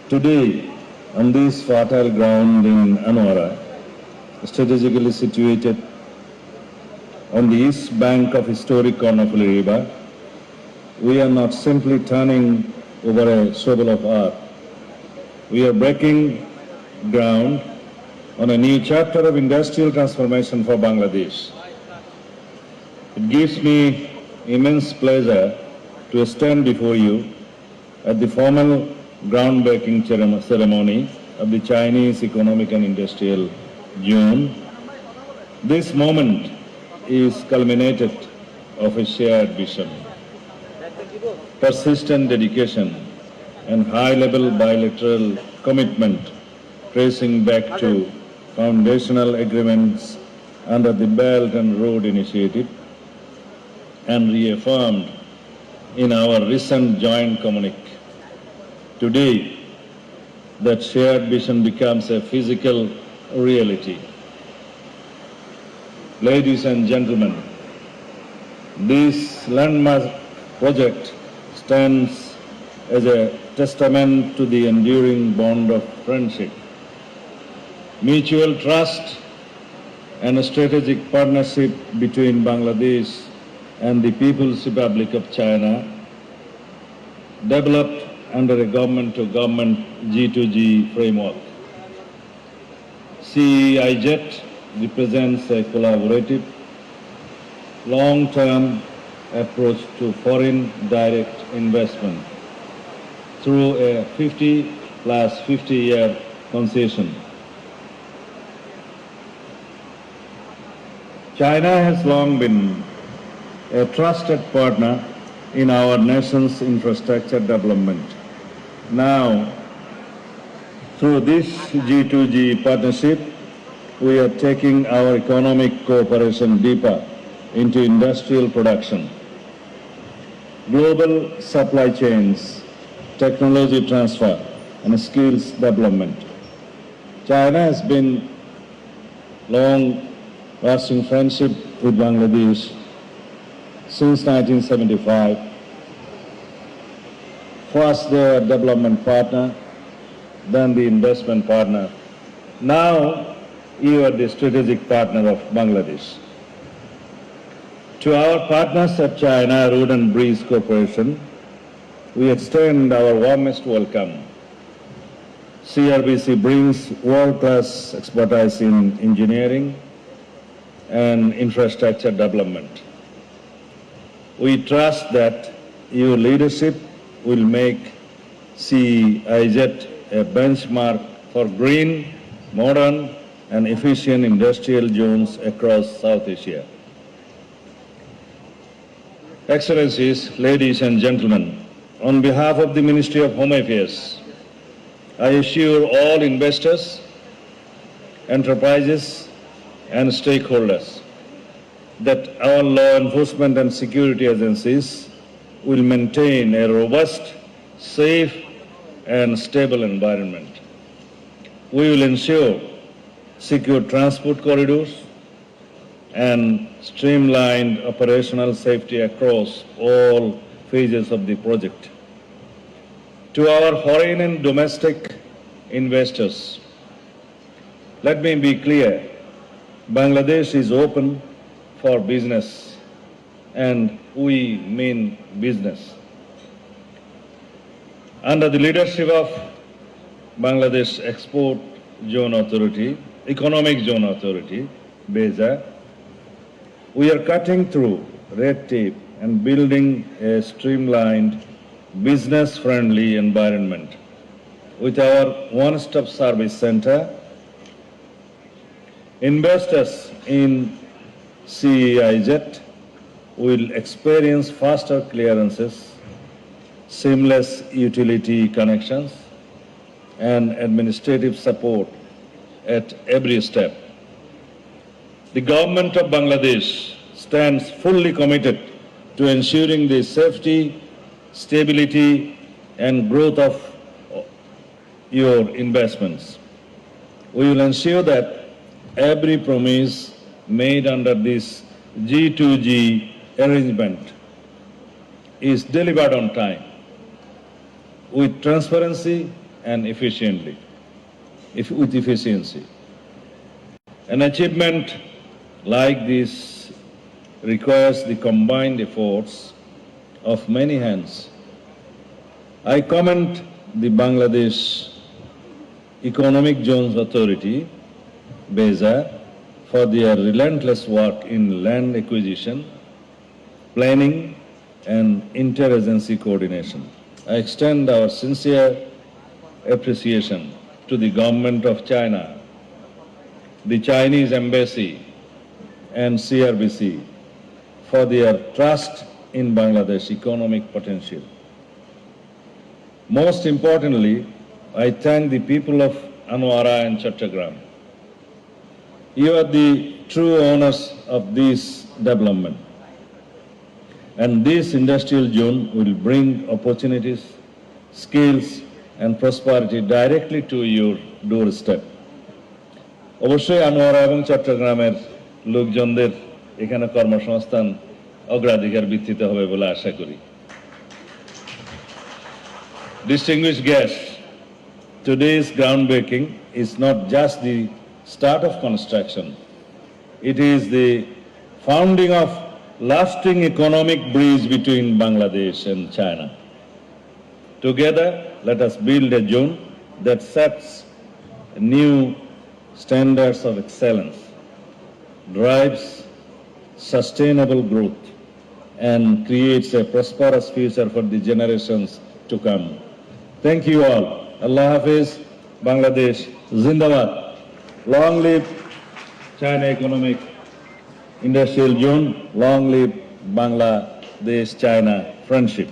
Today, on this fertile ground in Anwara, strategically situated on the east bank of historic Karnafuli River, we are not simply turning over a shovel of earth. We are breaking ground on a new chapter of industrial transformation for Bangladesh. It gives me immense pleasure to stand before you at the formal groundbreaking ceremony of the Chinese Economic and Industrial Zone. This moment is culminated of a shared vision, persistent dedication, and high-level bilateral commitment tracing back to foundational agreements under the Belt and Road Initiative and reaffirmed in our recent joint communique. Today, that shared vision becomes a physical reality. Ladies and gentlemen, this landmark project stands as a testament to the enduring bond of friendship, mutual trust, and a strategic partnership between Bangladesh and the People's Republic of China, developed under a government-to-government G2G framework. CEIZ represents a collaborative, long-term approach to foreign direct investment through a 50 plus 50-year concession. China has long been a trusted partner in our nation's infrastructure development. Now, through this G2G partnership, we are taking our economic cooperation deeper into industrial production, global supply chains, technology transfer, and skills development. China has been long-lasting friendship with Bangladesh since 1975. First the development partner, then the investment partner. Now you are the strategic partner of Bangladesh. To our partners at China Road and Bridge Corporation, we extend our warmest welcome. CRBC brings world-class expertise in engineering and infrastructure development. We trust that your leadership will make CEIZ a benchmark for green, modern, and efficient industrial zones across South Asia. Excellencies, ladies and gentlemen, on behalf of the Ministry of Home Affairs, I assure all investors, enterprises, and stakeholders that our law enforcement and security agencies will maintain a robust, safe, and stable environment. We will ensure secure transport corridors and streamlined operational safety across all phases of the project. To our foreign and domestic investors, let me be clear, Bangladesh is open for business, and we mean business. Under the leadership of Bangladesh Export Zone Authority, Economic Zone Authority, BEZA, we are cutting through red tape and building a streamlined, business-friendly environment. With our one-stop service center, investors in CEIZ will experience faster clearances, seamless utility connections, and administrative support at every step. The government of Bangladesh stands fully committed to ensuring the safety, stability, and growth of your investments. We will ensure that every promise made under this G2G arrangement is delivered on time, with transparency and efficiently, with efficiency. An achievement like this requires the combined efforts of many hands. I commend the Bangladesh Economic Zones Authority, BEZA, for their relentless work in land acquisition, planning, and interagency coordination. I extend our sincere appreciation to the Government of China, the Chinese Embassy, and CRBC for their trust in Bangladesh's economic potential. Most importantly, I thank the people of Anwara and Chattogram. You are the true owners of this development. And this industrial zone will bring opportunities, skills, and prosperity directly to your doorstep. অবশ্যই আনোয়ারা এবং চট্টগ্রামের লোকজনদের এখানে কর্মসংস্থান অগ্রাধিকার ভিত্তিতে হবে বলে আশা করি। Distinguished guests, today's groundbreaking is not just the start of construction. It is the founding of lasting economic bridge between Bangladesh and China. Together, let us build a zone that sets new standards of excellence, drives sustainable growth, and creates a prosperous future for the generations to come. Thank you all. Allah Hafiz, Bangladesh, Zindabad. Long live China Economic Industrial Zone. Long live Bangladesh-China friendship.